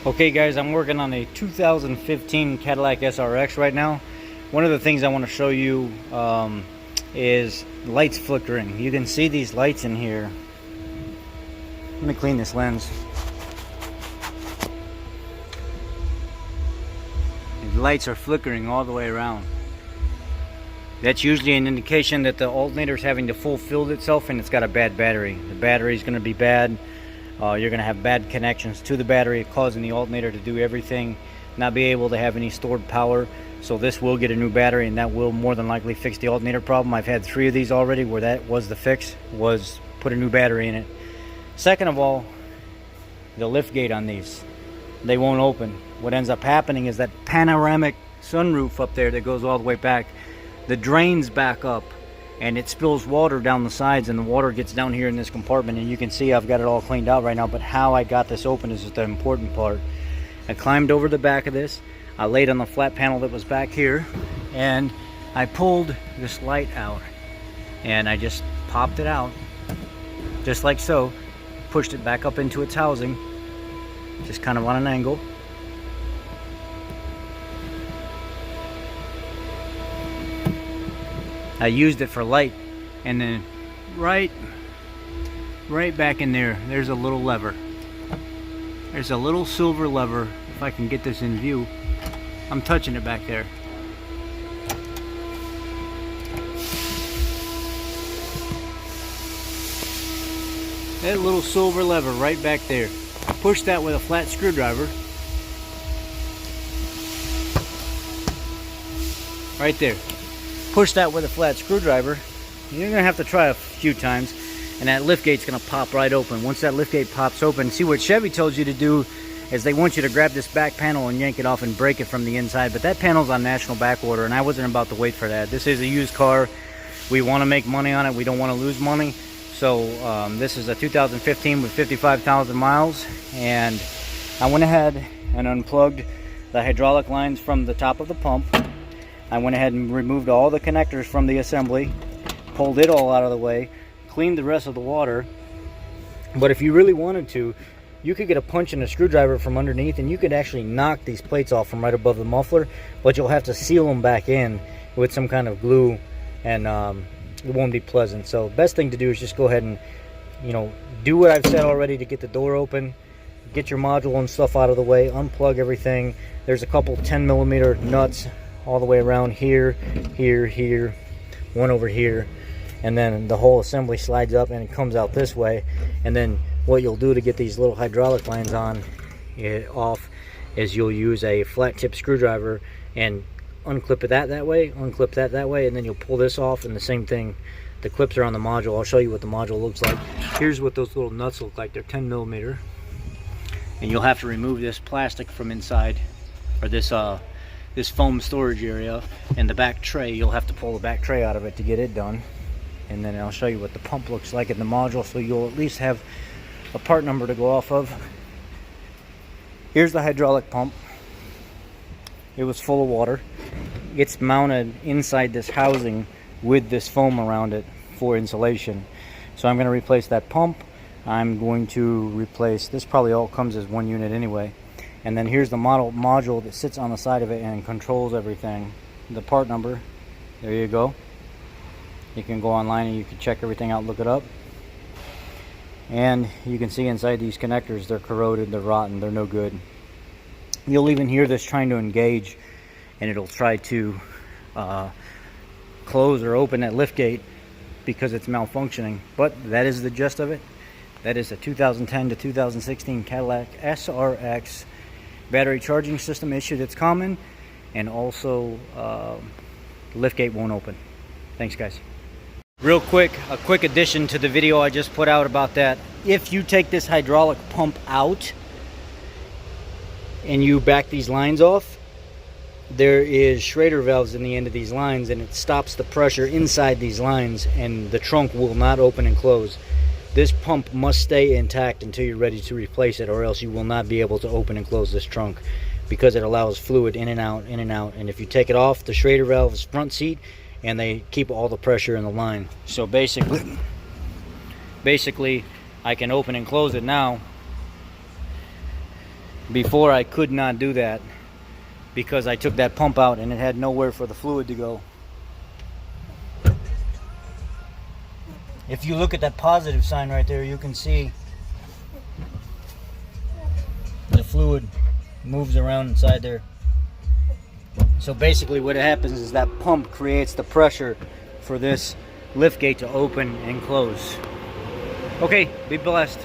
Okay guys, I'm working on a 2015 Cadillac SRX right now. One of the things I want to show you is lights flickering. You can see these lights in here. Let me clean this lens. The lights are flickering all the way around. That's usually an indication that the alternator is having to fulfill itself and it's got a bad battery. The battery is going to be bad. You're going to have bad connections to the battery, causing the alternator to do everything, not be able to have any stored power. So this will get a new battery, and that will more than likely fix the alternator problem. I've had 3 of these already where that was the fix, was put a new battery in it. Second of all, the lift gate on these, they won't open. What ends up happening is that panoramic sunroof up there that goes all the way back, the drains back up and it spills water down the sides, and the water gets down here in this compartment, and you can see I've got it all cleaned out right now. But how I got this open is the important part. I climbed over the back of this, I laid on the flat panel that was back here, and I pulled this light out and I just popped it out just like so, pushed it back up into its housing, just kind of on an angle. I used it for light, and then right back in there, there's a little lever. There's a little silver lever. If I can get this in view, I'm touching it back there. That little silver lever right back there. Push that with a flat screwdriver. Right there. Push that with a flat screwdriver. You're gonna have to try a few times, and that lift gate's gonna pop right open. Once that lift gate pops open, see what Chevy tells you to do is they want you to grab this back panel and yank it off and break it from the inside, but that panel's on national back order, and I wasn't about to wait for that. This is a used car. We want to make money on it. We don't want to lose money. So this is a 2015 with 55,000 miles, and I went ahead and unplugged the hydraulic lines from the top of the pump. I went ahead and removed all the connectors from the assembly, pulled it all out of the way, cleaned the rest of the water. But if you really wanted to, you could get a punch and a screwdriver from underneath, and you could actually knock these plates off from right above the muffler, but you'll have to seal them back in with some kind of glue, and it won't be pleasant. So best thing to do is just go ahead and, you know, do what I've said already to get the door open, get your module and stuff out of the way, unplug everything. There's a couple 10mm nuts all the way around here, here, one over here, and then the whole assembly slides up and it comes out this way. And then what you'll do to get these little hydraulic lines off is you'll use a flat tip screwdriver and unclip it that way, unclip that way, and then you'll pull this off, and the same thing. The clips are on the module. I'll show you what the module looks like. Here's what those little nuts look like. They're 10mm, and you'll have to remove this plastic from inside, or this foam storage area, and the back tray. You'll have to pull the back tray out of it to get it done. And then I'll show you what the pump looks like in the module, so you'll at least have a part number to go off of. Here's the hydraulic pump. It was full of water. It's mounted inside this housing with this foam around it for insulation. So I'm going to replace that pump. I'm going to replace, this probably all comes as one unit anyway. And then here's the module that sits on the side of it and controls everything. The part number, there you go. You can go online and you can check everything out, look it up. And you can see inside these connectors, they're corroded, they're rotten, they're no good. You'll even hear this trying to engage, and it'll try to close or open that lift gate because it's malfunctioning. But that is the gist of it. That is a 2010 to 2016 Cadillac SRX battery charging system issue that's common, and also lift gate won't open. Thanks guys. Real quick, a quick addition to the video I just put out about that. If you take this hydraulic pump out and you back these lines off, there is Schrader valves in the end of these lines, and it stops the pressure inside these lines, and the trunk will not open and close. This pump must stay intact until you're ready to replace it, or else you will not be able to open and close this trunk, because it allows fluid in and out, in and out. And if you take it off, the Schrader valve is front seat, and they keep all the pressure in the line. So basically I can open and close it now Before I could not do that because I took that pump out and it had nowhere for the fluid to go. If you look at that positive sign right there, you can see the fluid moves around inside there. So basically what happens is that pump creates the pressure for this lift gate to open and close. Okay, be blessed.